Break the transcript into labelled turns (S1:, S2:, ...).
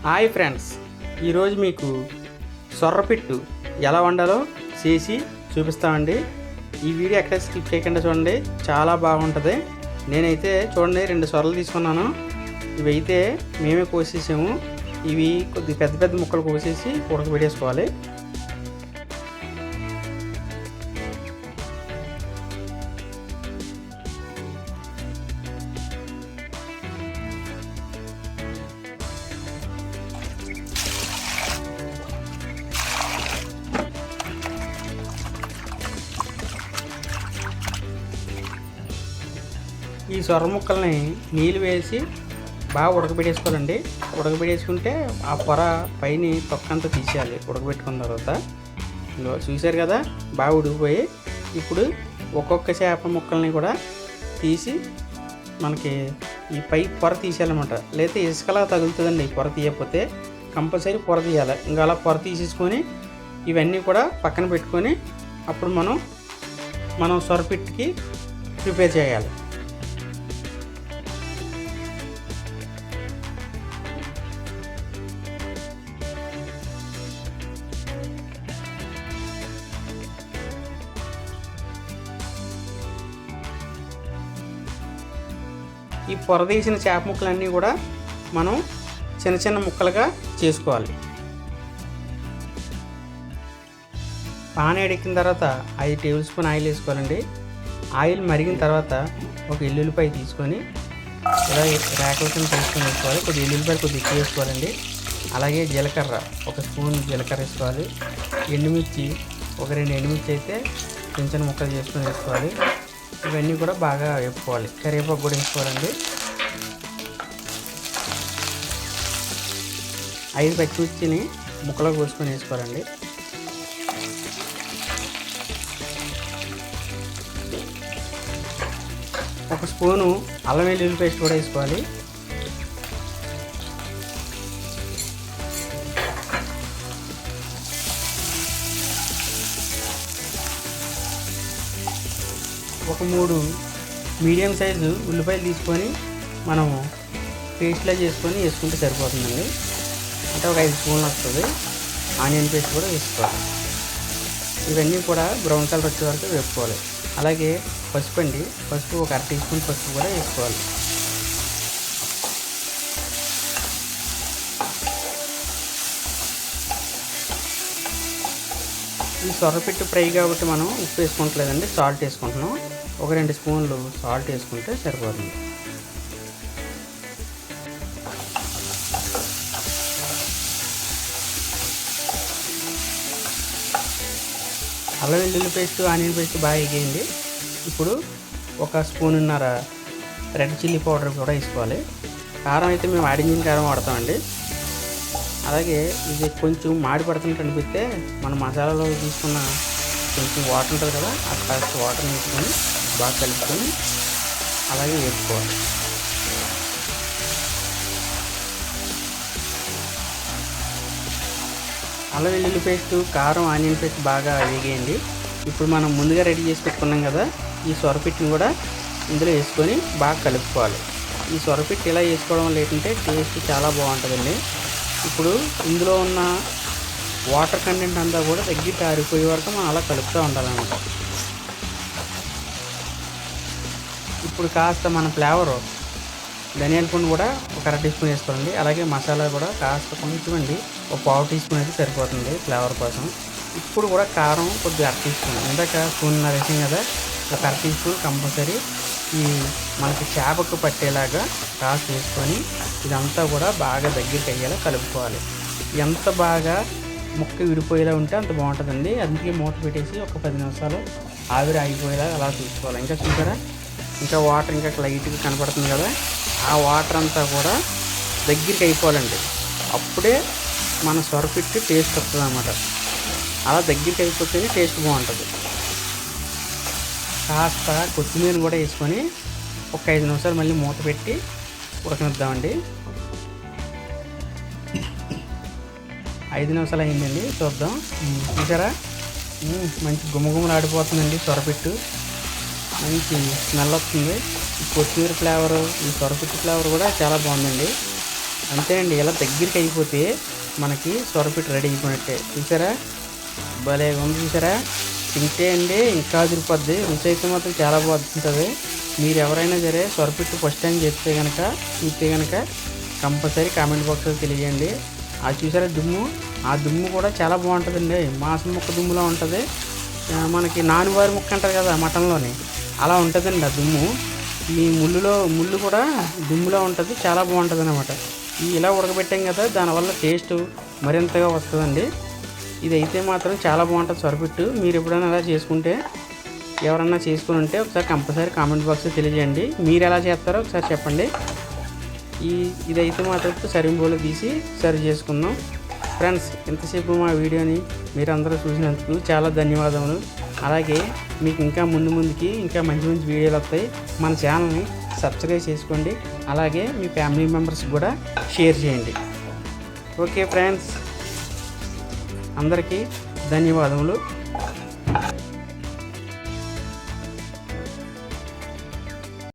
S1: Hi friends, ఈరోజు మీకు సొర్రపిట్టు ఎలా వండాలో చేసి చూపిస్తామండి. ఈ వీడియో ఎక్కడ స్కిప్ చేయకుండా చూడండి, చాలా బాగుంటుంది. నేనైతే చూడండి 2 సొరలు తీసుకున్నాను. ఇవి అయితే మేమే కోసేసాము. ఇవి కొద్ది పెద్ద పెద్ద ముక్కలు కోసేసి ఉడకబెట్టేసుకోవాలి. ఈ సొర ముక్కల్ని నీళ్ళు వేసి బాగా ఉడకబెట్టేసుకోవాలండి. ఉడకబెట్టేసుకుంటే ఆ పొర పైన తొక్కంతా తీసేయాలి. ఉడకబెట్టుకున్న తర్వాత చూశారు కదా, బాగా ఉడికిపోయి ఇప్పుడు ఒక్కొక్క చేప ముక్కల్ని కూడా తీసి మనకి ఈ పై పొర తీసేయాలన్నమాట. లేకపోతే ఇసుకలా తగులుతుందండి. పొర తీయకపోతే కంపల్సరీ పొర తీయాలి. ఇంకా అలా పొర తీసేసుకొని ఇవన్నీ కూడా పక్కన పెట్టుకొని అప్పుడు మనం సొరపిట్టుకి ప్రిపేర్ చేయాలి. ఈ పొర తీసిన చేప ముక్కలన్నీ కూడా మనం చిన్న చిన్న ముక్కలుగా చేసుకోవాలి. పాన్ ఎక్కిన తర్వాత 5 టేబుల్ స్పూన్ ఆయిల్ వేసుకోవాలండి. ఆయిల్ మరిగిన తర్వాత ఒక ఎల్లుల్లిపాయ తీసుకొని ఇలా రేకల కింద తీసుకొని వేసుకోవాలి. కొద్ది ఎల్లుల్లిపాయలు కొద్దిగా ఎక్కువ వేసుకోవాలండి. అలాగే జీలకర్ర 1 స్పూన్ జీలకర్ర వేసుకోవాలి. ఎండుమిర్చి ఒక 2 ఎండుమిర్చి అయితే చిన్న చిన్న ముక్కలు చేసుకొని వేసుకోవాలి. ఇవన్నీ కూడా బాగా వేపుకోవాలి. కరివేపాకు కూడా వేసుకోవాలండి. 5 పచ్చిమిర్చిని ముక్కలు కోసుకొని వేసుకోవాలండి. ఒక స్పూను అల్లం వెల్లుల్లి పేస్ట్ కూడా వేసుకోవాలి. ఒక 3 మీడియం సైజు ఉల్లిపాయలు తీసుకొని మనం పేస్ట్లా చేసుకొని వేసుకుంటే సరిపోతుందండి. అంటే ఒక 5 స్పూన్లు వస్తుంది. ఆనియన్ పేస్ట్ కూడా వేసుకోవాలి. ఇవన్నీ కూడా బ్రౌన్ కలర్ వచ్చే వరకు వేపుకోవాలి. అలాగే పసుపు అండి, పసుపు ఒక 1/2 టీ స్పూన్ పసుపు కూడా వేసుకోవాలి. ఈ సొరపిట్టు ఫ్రై కాబట్టి మనం ఉప్పు వేసుకుంటలేదండి, సాల్ట్ వేసుకుంటున్నాం. ఒక 2 స్పూన్లు సాల్ట్ వేసుకుంటే సరిపోతుంది. అల్లం వెల్లుల్లి పేస్ట్ ఆనియన్ పేస్ట్ బాగా ఎగేయండి. ఇప్పుడు 1 స్పూన్నర రెడ్ చిల్లీ పౌడర్ కూడా వేసుకోవాలి. కారం అయితే మేము ఆడించిన కారం వాడతామండి. అలాగే ఇది కొంచెం మాడి పడుతున్నట్టు అనిపిస్తే మన మసాలాలో తీసుకున్న కొంచెం వాటర్ ఉంటుంది కదా, ఆ కాస్త వాటర్ వేసుకొని బాగా కలుపుకొని అలాగే వేసుకోవాలి. అల్లం వెల్లుల్లి పేస్ట్ కారం ఆనియన్ పేస్ట్ బాగా వేగేయండి. ఇప్పుడు మనం ముందుగా రెడీ చేసి పెట్టుకున్నాం కదా, ఈ సొరపిట్టుని కూడా ఇందులో వేసుకొని బాగా కలుపుకోవాలి. ఈ సొరపిట్టు ఇలా వేసుకోవడం వల్ల ఏంటంటే టేస్ట్ చాలా బాగుంటుందండి. ఇప్పుడు ఇందులో ఉన్న వాటర్ కంటెంట్ అంతా కూడా తగ్గి ఆరిపోయే వరకు మనం అలా కలుపుతూ ఉండాలన్నమాట. ఇప్పుడు కాస్త మన ఫ్లేవర్ ధనియాల పొడి కూడా ఒక 1/2 టీ స్పూన్ వేసుకోండి. అలాగే మసాలా కూడా కాస్త కొంచెం అండి ఒక 1/4 టీ స్పూన్ అయితే సరిపోతుంది ఫ్లేవర్ కోసం. ఇప్పుడు కూడా కారం కొద్దిగా 1/2 టీ స్పూన్, ఇందాక స్పూన్నర వేసాం కదా, ఒక 1/2 టీ స్పూన్ కంపల్సరీ ఈ మనకి చేపకు పట్టేలాగా కాస్త వేసుకొని ఇదంతా కూడా బాగా దగ్గరికి అయ్యేలా కలుపుకోవాలి. ఎంత బాగా ముక్క విడిపోయేలా ఉంటే అంత బాగుంటుందండి. అందుకే మూత పెట్టేసి ఒక 10 నిమిషాలు ఆవిరి ఆగిపోయేలా అలా చూసుకోవాలి. ఇంకా చూసారా, ఇంకా వాటర్ ఇంకా లైట్గా కనపడుతుంది కదా, ఆ వాటర్ అంతా కూడా దగ్గరికి అయిపోవాలండి. అప్పుడే మన సొరపిట్టు టేస్ట్ వస్తుంది అన్నమాట. అలా దగ్గరికి అయిపోతేనే టేస్ట్ బాగుంటుంది. కాస్త కొత్తిమీర కూడా వేసుకొని ఒక 5 నిమిషాలు మళ్ళీ మూత పెట్టి ఉడకనిద్దామండి. 5 నిమిషాలు అయిందండి, చూద్దాం. చూసారా, మంచి గుమగుమలాడిపోతుందండి సొరపిట్టు. మంచి స్మెల్ వస్తుంది. ఈ కొత్తిమీర ఫ్లేవరు, ఈ సొరపిట్టు ఫ్లేవర్ కూడా చాలా బాగుందండి. అంతే అండి. ఇలా దగ్గరికి అయిపోతే మనకి సొరపిట్టు రెడీ అయిపోయినట్టే. చూసారా భలే ఉంది చూసారా. తింటే అండి ఇంకా అదిరిపోద్ది. రుచి అయితే మాత్రం చాలా బాగుంటుంది. మీరు ఎవరైనా సరే సొరపిట్టు ఫస్ట్ టైం చూస్తే కనుక కంపల్సరీ కామెంట్ బాక్స్లో తెలియజేయండి. అది చూసారా దుమ్ము, ఆ దుమ్ము కూడా చాలా బాగుంటుందండి. మాంసం ముక్క దుమ్ములో ఉంటుంది. మనకి నానువారి ముక్క అంటారు కదా మటన్లోని, అలా ఉంటుందండి ఆ దుమ్ము. ఈ ముళ్ళు కూడా దుమ్ములో ఉంటుంది. చాలా బాగుంటుంది అనమాట. ఇలా ఉడకబెట్టాం కదా, దానివల్ల టేస్ట్ మరింతగా వస్తుందండి. ఇదైతే మాత్రం చాలా బాగుంటుంది సొరపిట్టు. మీరు ఎప్పుడైనా అలా చేసుకుంటే, ఎవరన్నా చేసుకుని ఉంటే ఒకసారి కంపల్సరీ కామెంట్ బాక్స్లో తెలియజేయండి. మీరు ఎలా చేస్తారో ఒకసారి చెప్పండి. ఇదైతే మాత్రం సర్వింగ్ బౌల్లో తీసి సర్వ్ చేసుకుందాం. ఫ్రెండ్స్, ఇంతసేపు మా వీడియోని మీరు అందరూ చూసినందుకు చాలా ధన్యవాదములు. అలాగే మీకు ఇంకా ముందుకి ఇంకా మంచి వీడియోలు వస్తాయి. మన ఛానల్ని సబ్స్క్రైబ్ చేసుకోండి. అలాగే మీ ఫ్యామిలీ మెంబర్స్ కూడా షేర్ చేయండి. ఓకే ఫ్రెండ్స్, అందరికీ ధన్యవాదములు.